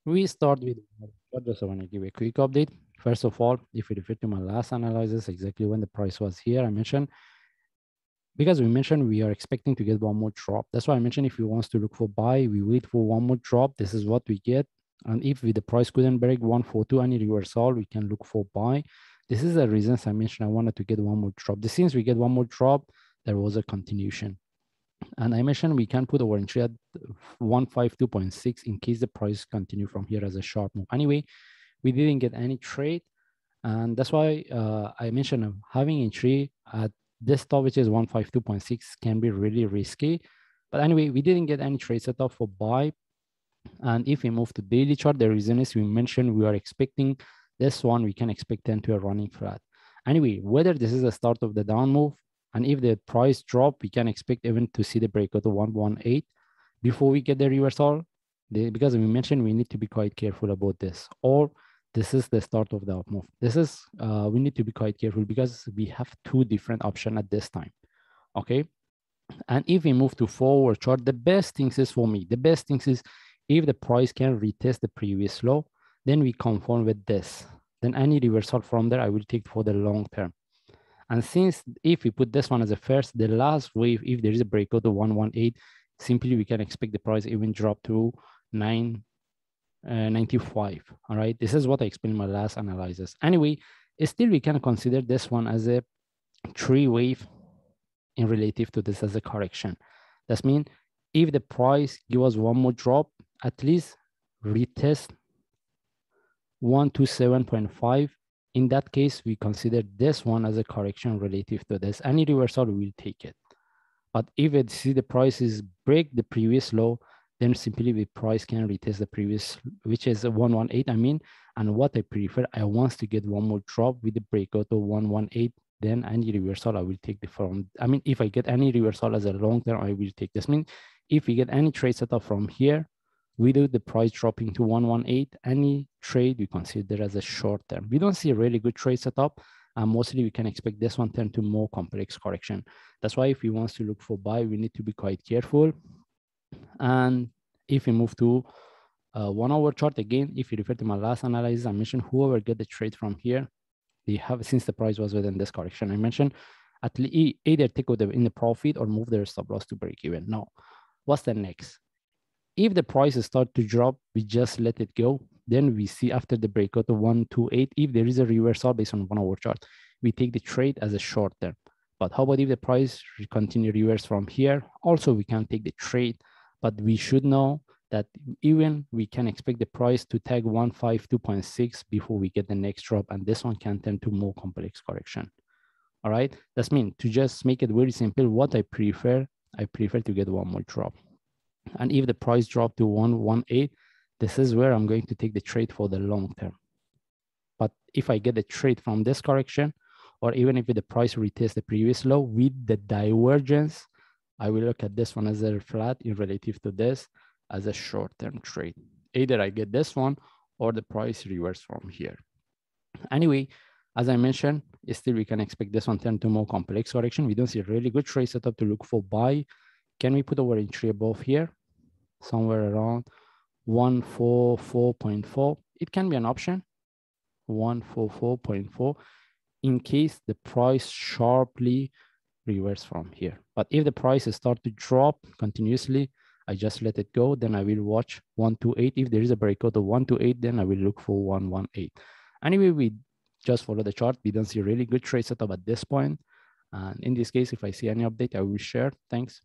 We start with, just want to give a quick update. First of all, if we refer to my last analysis, exactly when the price was here, I mentioned, because we mentioned we are expecting to get one more drop. That's why I mentioned if we want to look for buy, we wait for one more drop. This is what we get. And if the price couldn't break 142, any reversal, we can look for buy. This is the reasons I mentioned I wanted to get one more drop. Since we get one more drop, there was a continuation. And I mentioned we can put our entry at 152.6 in case the price continue from here as a sharp move. Anyway, we didn't get any trade. And that's why I mentioned having entry at this top, which is 152.6, can be really risky. But anyway, we didn't get any trade set up for buy. And if we move to daily chart, the reason is we mentioned we are expecting this one, we can expect them to a running flat. Anyway, whether this is the start of the down move, and if the price drop, we can expect even to see the breakout of 118 before we get the reversal. Because we mentioned we need to be quite careful about this. Or this is the start of the up move. This is, we need to be quite careful because we have two different options at this time. Okay. And if we move to forward chart, the best things is for me, the best things is if the price can retest the previous low, then we conform with this. Then any reversal from there, I will take for the long term. And since if we put this one as a first, the last wave, if there is a breakout of 118, simply we can expect the price even drop to 995. All right, this is what I explained in my last analysis. Anyway, still we can consider this one as a three wave in relative to this as a correction. That means if the price give us one more drop, at least retest 127.5. In that case, we consider this one as a correction relative to this. Any reversal, we will take it. But if it see the prices break the previous low, then simply the price can retest the previous, which is 118, I mean. And what I prefer, I want to get one more drop with the breakout of 118. Then any reversal, I will take the from. I mean, if I get any reversal as a long term, I will take this. I mean, if we get any trade setup from here, without the price dropping to 118, any trade we consider as a short term. We don't see a really good trade setup. Mostly we can expect this one turn to more complex correction. That's why if we want to look for buy, we need to be quite careful. And if we move to 1 hour chart, again, if you refer to my last analysis, I mentioned whoever get the trade from here, they have, since the price was within this correction, I mentioned at least either take out in the profit or move their stop loss to break even. Now, what's the next? If the prices start to drop, we just let it go. Then we see after the breakout of 128, if there is a reversal based on 1 hour chart, we take the trade as a short term. But how about if the price continue reverse from here? Also, we can take the trade, but we should know that even we can expect the price to tag 152.6 before we get the next drop, and this one can turn to more complex correction. All right, that's mean to just make it very simple. What I prefer to get one more drop. And if the price drop to 118, this is where I'm going to take the trade for the long term. But if I get the trade from this correction, or even if the price retests the previous low with the divergence, I will look at this one as a flat in relative to this as a short-term trade. Either I get this one or the price reverse from here. Anyway, as I mentioned, still we can expect this one turn to more complex correction. We don't see a really good trade setup to look for buy. Can we put our entry above here? Somewhere around 144.4. It can be an option, 144.4, in case the price sharply reverse from here. But if the prices start to drop continuously, I just let it go. Then I will watch 128. If there is a breakout of 128, then I will look for 118. Anyway, we just follow the chart. We don't see a really good trade setup at this point. And in this case, if I see any update, I will share. Thanks.